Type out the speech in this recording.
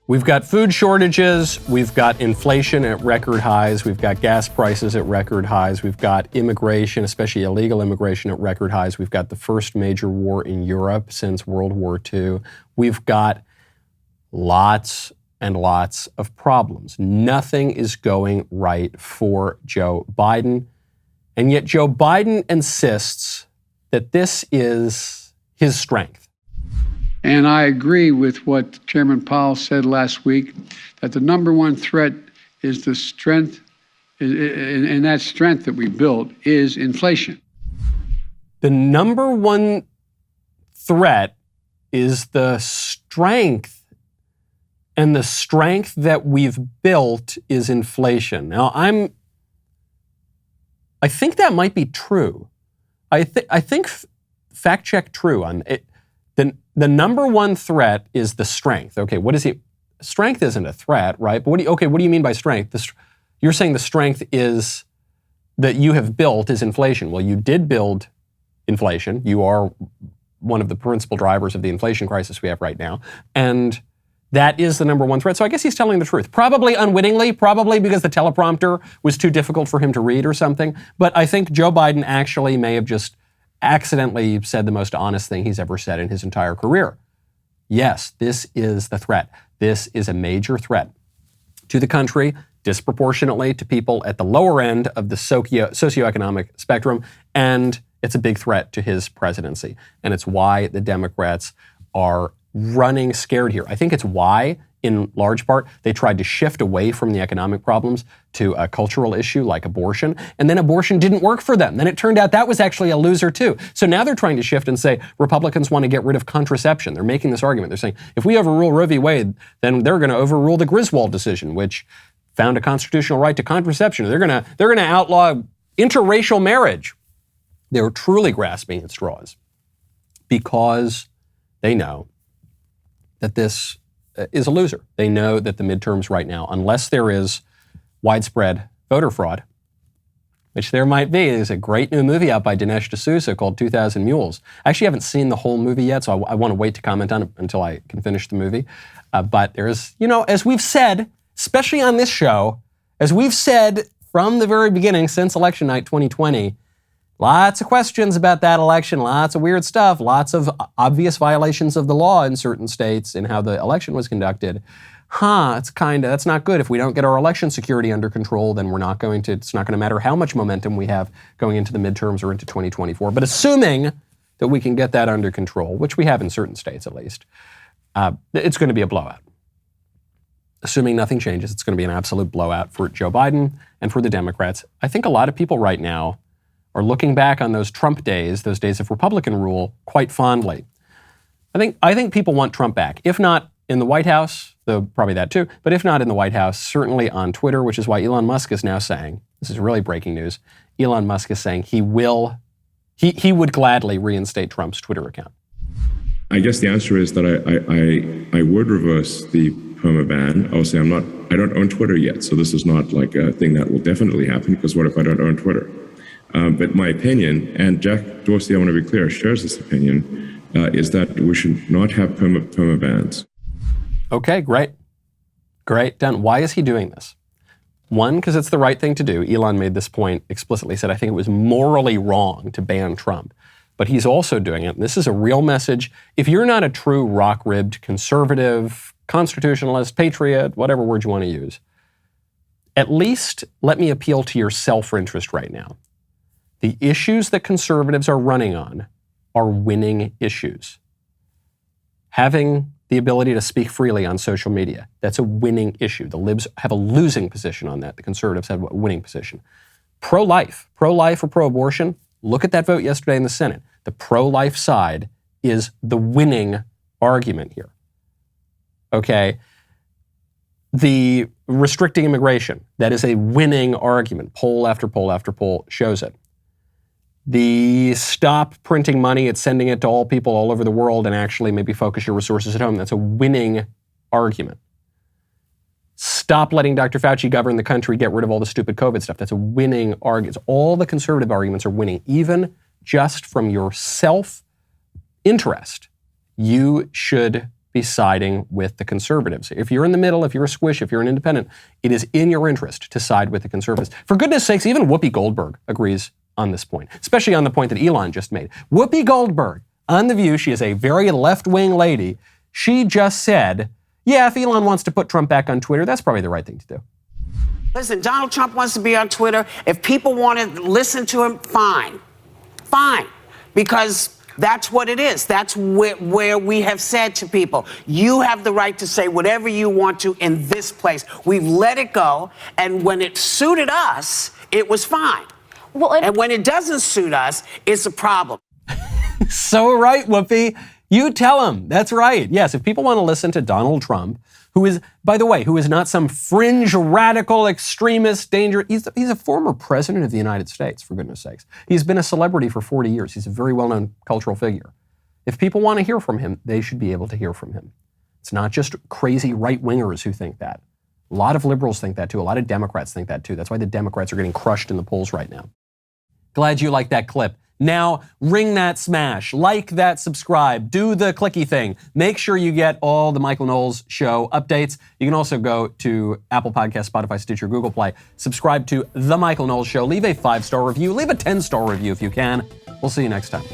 We've got food shortages, we've got inflation at record highs, we've got gas prices at record highs, we've got immigration, especially illegal immigration, at record highs. We've got the first major war in Europe since World War II. We've got lots and lots of problems. Nothing is going right for Joe Biden. And yet Joe Biden insists that this is his strength. And I agree with what Chairman Powell said last week, that the number one threat is the strength, and that strength that we built is inflation. The number one threat is the strength, and the strength that we've built is inflation. Now, I think that might be true. I think fact check true on it. The number one threat is the strength. Okay, what is he? Strength isn't a threat, right? But what do you mean by strength? You're saying the strength is that you have built is inflation. Well, you did build inflation. You are one of the principal drivers of the inflation crisis we have right now. And that is the number one threat. So I guess he's telling the truth. Probably unwittingly, probably because the teleprompter was too difficult for him to read or something. But I think Joe Biden actually may have just accidentally said the most honest thing he's ever said in his entire career. Yes, this is the threat. This is a major threat to the country, disproportionately to people at the lower end of the socioeconomic spectrum, and it's a big threat to his presidency. And it's why the Democrats are running scared here. I think it's why, in large part, they tried to shift away from the economic problems to a cultural issue like abortion, and then abortion didn't work for them. Then it turned out that was actually a loser too. So now they're trying to shift and say Republicans want to get rid of contraception. They're making this argument. They're saying if we overrule Roe v. Wade, then they're going to overrule the Griswold decision, which found a constitutional right to contraception. They're going to outlaw interracial marriage. They're truly grasping at straws because they know that this is a loser. They know that the midterms right now, unless there is widespread voter fraud, which there might be. There's a great new movie out by Dinesh D'Souza called 2000 Mules. I actually haven't seen the whole movie yet, so I want to wait to comment on it until I can finish the movie. But there's, as we've said, especially on this show, as we've said from the very beginning since election night 2020, lots of questions about that election, lots of weird stuff, lots of obvious violations of the law in certain states and how the election was conducted. That's not good. If we don't get our election security under control, then it's not going to matter how much momentum we have going into the midterms or into 2024. But assuming that we can get that under control, which we have in certain states at least, it's going to be a blowout. Assuming nothing changes, it's going to be an absolute blowout for Joe Biden and for the Democrats. I think a lot of people right now are looking back on those Trump days, those days of Republican rule, quite fondly. I think people want Trump back. If not in the White House, though probably that too, but if not in the White House, certainly on Twitter, which is why Elon Musk is now saying, this is really breaking news, Elon Musk is saying he would gladly reinstate Trump's Twitter account. I guess the answer is that I would reverse the perma ban. Obviously, I don't own Twitter yet, so this is not like a thing that will definitely happen, because what if I don't own Twitter? But my opinion, and Jack Dorsey, I want to be clear, shares this opinion, is that we should not have perma bans. Okay, great. Done. Why is he doing this? One, because it's the right thing to do. Elon made this point explicitly, said, I think it was morally wrong to ban Trump. But he's also doing it, and this is a real message. If you're not a true rock-ribbed conservative, constitutionalist, patriot, whatever word you want to use, at least let me appeal to your self-interest right now. The issues that conservatives are running on are winning issues. Having the ability to speak freely on social media, that's a winning issue. The libs have a losing position on that. The conservatives have a winning position. Pro-life or pro-abortion, look at that vote yesterday in the Senate. The pro-life side is the winning argument here. Okay? The restricting immigration, that is a winning argument. Poll after poll after poll shows it. The stop printing money, it's sending it to all people all over the world and actually maybe focus your resources at home. That's a winning argument. Stop letting Dr. Fauci govern the country, get rid of all the stupid COVID stuff. That's a winning argument. All the conservative arguments are winning, even just from your self-interest. You should be siding with the conservatives. If you're in the middle, if you're a squish, if you're an independent, it is in your interest to side with the conservatives. For goodness sakes, even Whoopi Goldberg agrees on this point, especially on the point that Elon just made. Whoopi Goldberg, on The View, she is a very left-wing lady. She just said, yeah, if Elon wants to put Trump back on Twitter, that's probably the right thing to do. Listen, Donald Trump wants to be on Twitter. If people want to listen to him, fine. Fine. Because that's what it is. That's where we have said to people, you have the right to say whatever you want to in this place. We've let it go. And when it suited us, it was fine. Well, and when it doesn't suit us, it's a problem. So right, Whoopi. You tell them. That's right. Yes, if people want to listen to Donald Trump, who is, by the way, who is not some fringe, radical, extremist, dangerous. He's a former president of the United States, for goodness sakes. He's been a celebrity for 40 years. He's a very well-known cultural figure. If people want to hear from him, they should be able to hear from him. It's not just crazy right-wingers who think that. A lot of liberals think that too. A lot of Democrats think that too. That's why the Democrats are getting crushed in the polls right now. Glad you liked that clip. Now, ring that smash, like that subscribe, do the clicky thing. Make sure you get all the Michael Knowles Show updates. You can also go to Apple Podcasts, Spotify, Stitcher, Google Play. Subscribe to The Michael Knowles Show. Leave a 5-star review. Leave a 10-star review if you can. We'll see you next time.